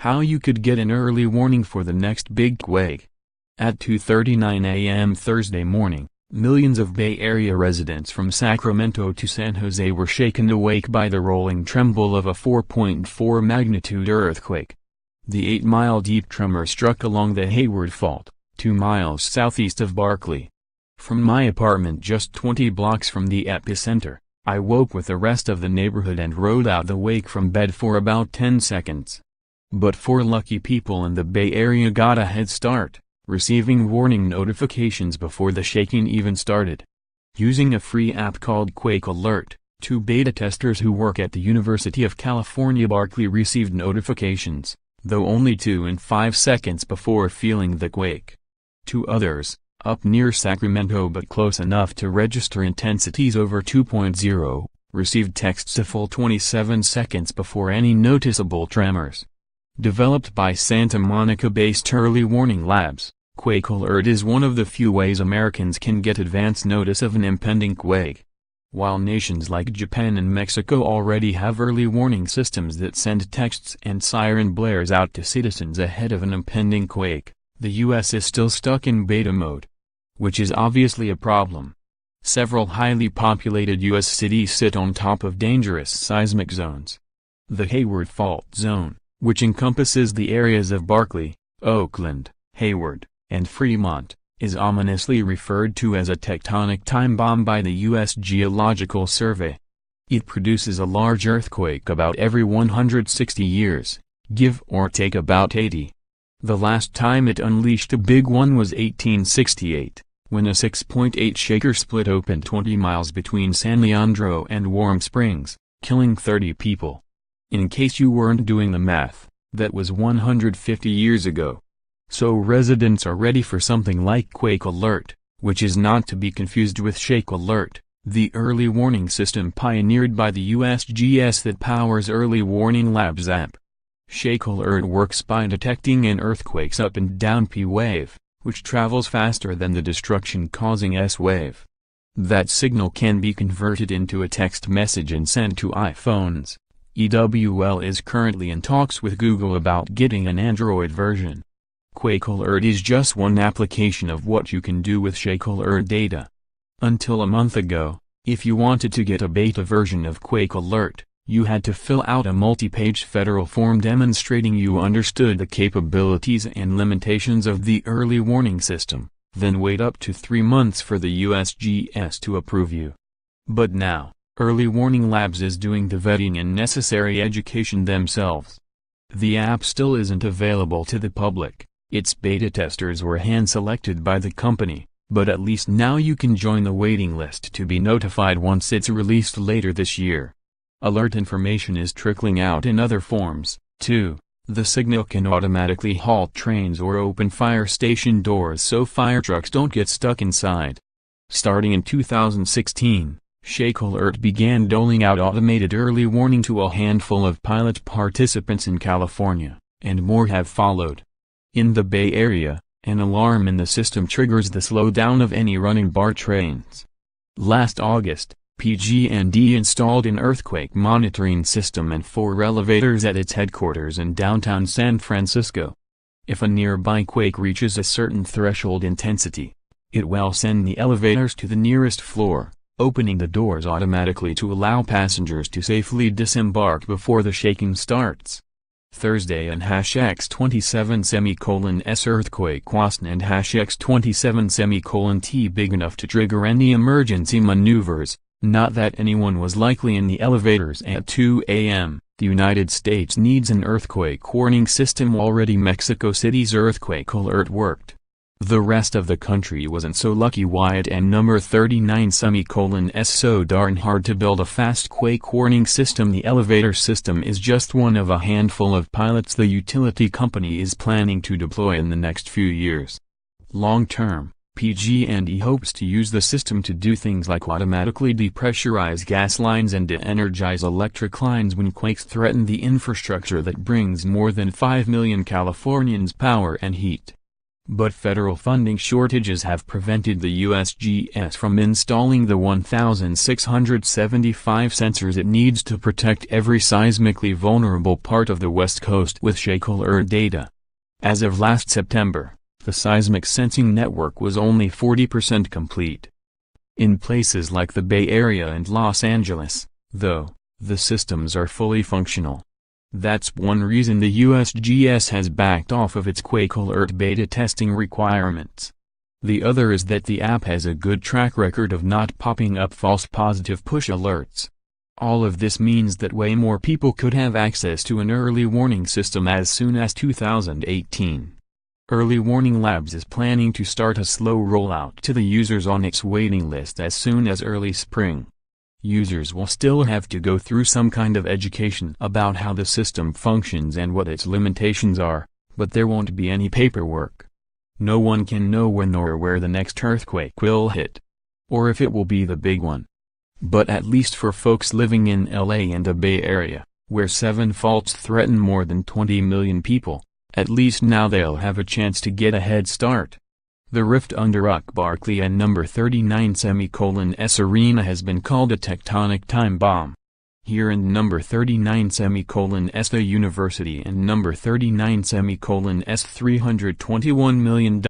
How you could get an early warning for the next big quake. At 2:39 a.m. Thursday morning, millions of Bay Area residents from Sacramento to San Jose were shaken awake by the rolling tremble of a 4.4 magnitude earthquake. The 8-mile deep tremor struck along the Hayward Fault, 2 miles southeast of Berkeley. From my apartment just 20 blocks from the epicenter, I woke with the rest of the neighborhood and rode out the wake from bed for about 10 seconds. But 4 lucky people in the Bay Area got a head start, receiving warning notifications before the shaking even started. Using a free app called QuakeAlert, 2 beta testers who work at the University of California, Berkeley received notifications, though only 2 and 5 seconds before feeling the quake. 2 others, up near Sacramento but close enough to register intensities over 2.0, received texts a full 27 seconds before any noticeable tremors. Developed by Santa Monica-based Early Warning Labs, QuakeAlert is one of the few ways Americans can get advance notice of an impending quake. While nations like Japan and Mexico already have early warning systems that send texts and siren blares out to citizens ahead of an impending quake, the U.S. is still stuck in beta mode. Which is obviously a problem. Several highly populated U.S. cities sit on top of dangerous seismic zones. The Hayward Fault Zone, which encompasses the areas of Berkeley, Oakland, Hayward, and Fremont, is ominously referred to as a tectonic time bomb by the U.S. Geological Survey. It produces a large earthquake about every 160 years, give or take about 80. The last time it unleashed a big one was 1868, when a 6.8 shaker split open 20 miles between San Leandro and Warm Springs, killing 30 people. In case you weren't doing the math, that was 150 years ago. So residents are ready for something like QuakeAlert, which is not to be confused with ShakeAlert, the early warning system pioneered by the USGS that powers Early Warning Labs app. ShakeAlert works by detecting an earthquake's up and down P wave, which travels faster than the destruction-causing S wave. That signal can be converted into a text message and sent to iPhones. EWL is currently in talks with Google about getting an Android version. QuakeAlert is just one application of what you can do with ShakeAlert data. Until a month ago, if you wanted to get a beta version of QuakeAlert, you had to fill out a multi-page federal form demonstrating you understood the capabilities and limitations of the early warning system, then wait up to 3 months for the USGS to approve you. But now, Early Warning Labs is doing the vetting and necessary education themselves. The app still isn't available to the public. Its beta testers were hand-selected by the company, but at least now you can join the waiting list to be notified once it's released later this year. Alert information is trickling out in other forms, too. The signal can automatically halt trains or open fire station doors so fire trucks don't get stuck inside. Starting in 2016, ShakeAlert began doling out automated early warning to a handful of pilot participants in California, and more have followed. In the Bay Area, an alarm in the system triggers the slowdown of any running BART trains. Last August, PG&E installed an earthquake monitoring system and 4 elevators at its headquarters in downtown San Francisco. If a nearby quake reaches a certain threshold intensity, it will send the elevators to the nearest floor, opening the doors automatically to allow passengers to safely disembark before the shaking starts. Thursday an #X27:S earthquake was and #X27:T big enough to trigger any emergency maneuvers. Not that anyone was likely in the elevators at 2 a.m. The United States needs an earthquake warning system already. Mexico City's earthquake alert worked. The rest of the country wasn't so lucky. Wyatt and number 39:S so darn hard to build a fast quake warning system. The elevator system is just one of a handful of pilots the utility company is planning to deploy in the next few years. Long term, PG&E hopes to use the system to do things like automatically depressurize gas lines and de-energize electric lines when quakes threaten the infrastructure that brings more than 5 million Californians power and heat. But federal funding shortages have prevented the USGS from installing the 1,675 sensors it needs to protect every seismically vulnerable part of the West Coast with QuakeAlert data. As of last September, the seismic sensing network was only 40% complete. In places like the Bay Area and Los Angeles, though, the systems are fully functional. That's one reason the USGS has backed off of its QuakeAlert beta testing requirements. The other is that the app has a good track record of not popping up false positive push alerts. All of this means that way more people could have access to an early warning system as soon as 2018. Early Warning Labs is planning to start a slow rollout to the users on its waiting list as soon as early spring. Users will still have to go through some kind of education about how the system functions and what its limitations are, but there won't be any paperwork. No one can know when or where the next earthquake will hit, or if it will be the big one. But at least for folks living in LA and the Bay Area, where 7 faults threaten more than 20 million people, at least now they'll have a chance to get a head start. The rift under Berkeley and number 39:S arena has been called a tectonic time bomb. Here in number 39:S the university and number 39:S $321 million